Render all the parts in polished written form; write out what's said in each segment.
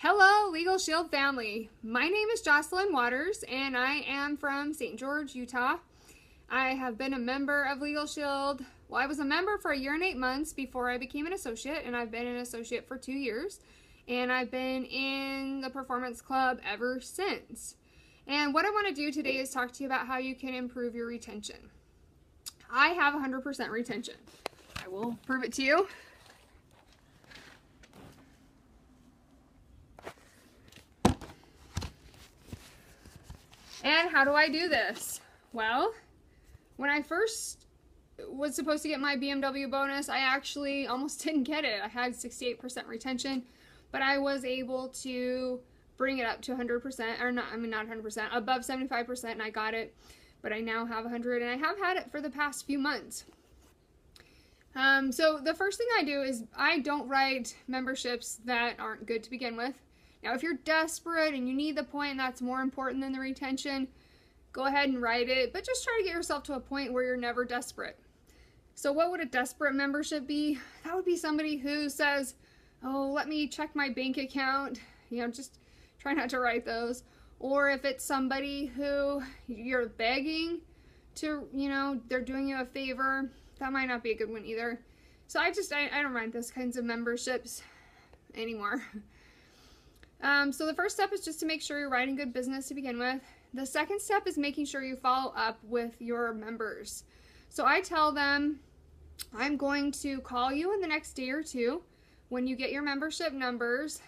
Hello, LegalShield family. My name is Jocelyn Waters, and I am from St. George, Utah. I have been a member of LegalShield. Well, I was a member for 1 year and 8 months before I became an associate, and I've been an associate for 2 years. And I've been in the Performance Club ever since. And what I want to do today is talk to you about how you can improve your retention. I have 100% retention. I will prove it to you. And how do I do this? Well, when I first was supposed to get my BMW bonus, I actually almost didn't get it. I had 68% retention, but I was able to bring it up to 100%, or not 100%, above 75%, and I got it. But I now have 100, and I have had it for the past few months. So the first thing I do is I don't write memberships that aren't good to begin with. Now, if you're desperate and you need the point that's more important than the retention, go ahead and write it, but just try to get yourself to a point where you're never desperate. So what would a desperate membership be? That would be somebody who says, oh, let me check my bank account. Just try not to write those. Or if it's somebody who you're begging to, they're doing you a favor, that might not be a good one either. So I don't write those kinds of memberships anymore. So the first step is just to make sure you're writing good business to begin with. The second step is making sure you follow up with your members. So I tell them, I'm going to call you in the next day or two when you get your membership numbers.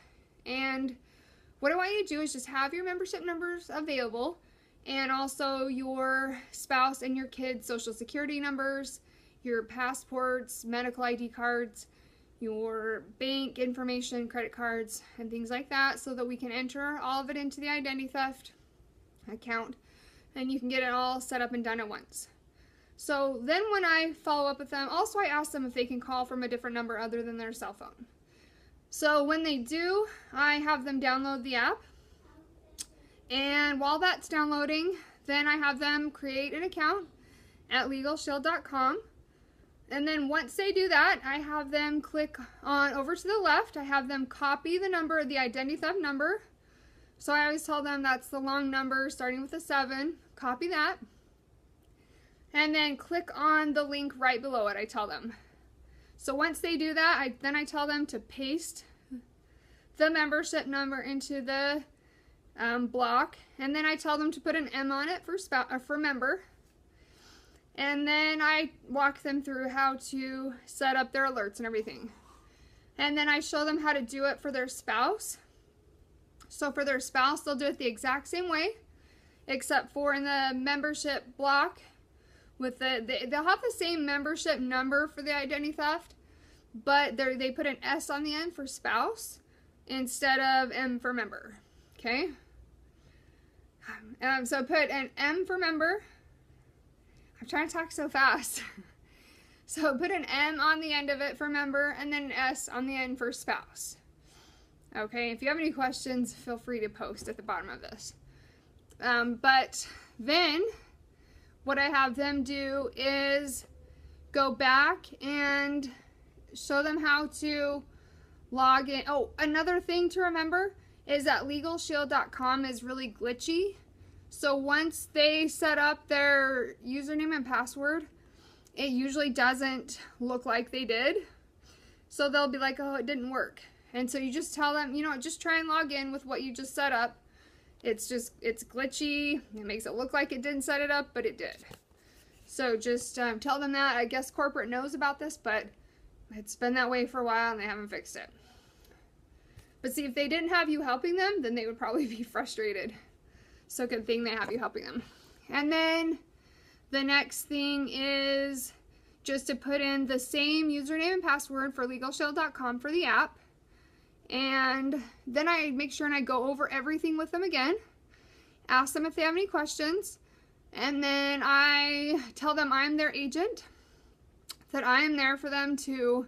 And what I want you to do is just have your membership numbers available, and also your spouse and your kids' social security numbers, your passports, medical ID cards, your bank information, credit cards, and things like that, so that we can enter all of it into the identity theft account, and you can get it all set up and done at once. So then when I follow up with them, also I ask them if they can call from a different number other than their cell phone. So when they do, I have them download the app, and while that's downloading, then I have them create an account at LegalShield.com. And then once they do that, I have them click on over to the left. I have them copy the number, the identity theft number. So I always tell them that's the long number starting with a 7. Copy that. And then click on the link right below it, I tell them. So once they do that, I tell them to paste the membership number into the block. And then I tell them to put an M on it for member. And then I walk them through how to set up their alerts and everything. And then I show them how to do it for their spouse. So for their spouse, they'll do it the exact same way, except for in the membership block, with they'll have the same membership number for the identity theft, but they put an S on the end for spouse instead of M for member. Okay? So put an M for member. I'm trying to talk so fast. So put an M on the end of it for member, and then an S on the end for spouse. Okay, if you have any questions, feel free to post at the bottom of this. But then what I have them do is go back and show them how to log in. Oh, another thing to remember is that LegalShield.com is really glitchy. So once they set up their username and password, it usually doesn't look like they did. So they'll be like, oh, it didn't work. And so you just tell them, just try and log in with what you just set up. It's glitchy. It makes it look like it didn't set it up, but it did. So just tell them that. I guess corporate knows about this, but it's been that way for a while and they haven't fixed it. But see, if they didn't have you helping them, then they would probably be frustrated. So good thing they have you helping them. And then the next thing is just to put in the same username and password for LegalShield.com for the app. And then I make sure and I go over everything with them again. Ask them if they have any questions. And then I tell them I'm their agent. That I am there for them to,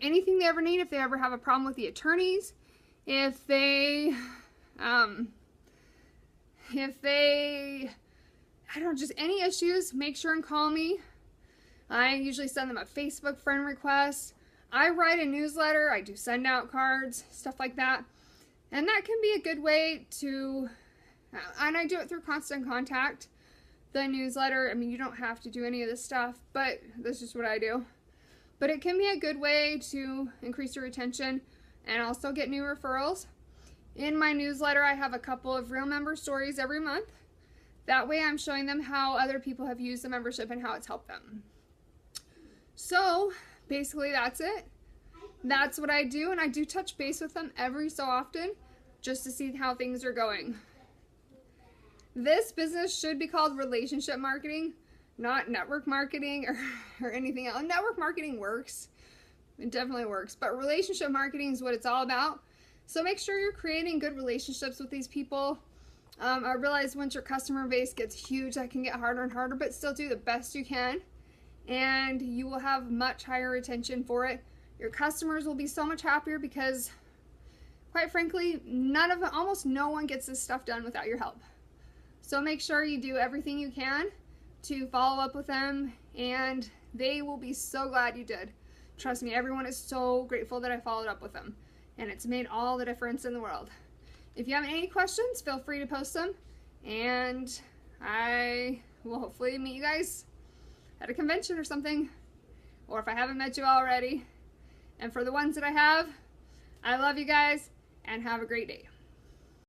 anything they ever need. If they ever have a problem with the attorneys. If they just any issues, make sure and call me. I usually send them a Facebook friend request. I write a newsletter. I do send out cards, stuff like that. And that can be a good way to, and I do it through Constant Contact, the newsletter. I mean, you don't have to do any of this stuff, but this is what I do. But it can be a good way to increase your retention and also get new referrals. In my newsletter, I have a couple of real member stories every month. That way I'm showing them how other people have used the membership and how it's helped them. So basically that's it. That's what I do, and I do touch base with them every so often just to see how things are going. This business should be called relationship marketing, not network marketing or anything else. Network marketing works. It definitely works, but relationship marketing is what it's all about. So make sure you're creating good relationships with these people. I realize once your customer base gets huge, that can get harder and harder, but still do the best you can, and you will have much higher retention for it. Your customers will be so much happier because, quite frankly, almost no one gets this stuff done without your help. So make sure you do everything you can to follow up with them, and they will be so glad you did. Trust me, everyone is so grateful that I followed up with them, and it's made all the difference in the world. If you have any questions, feel free to post them, and I will hopefully meet you guys at a convention or something, or if I haven't met you already. And for the ones that I have, I love you guys, and have a great day.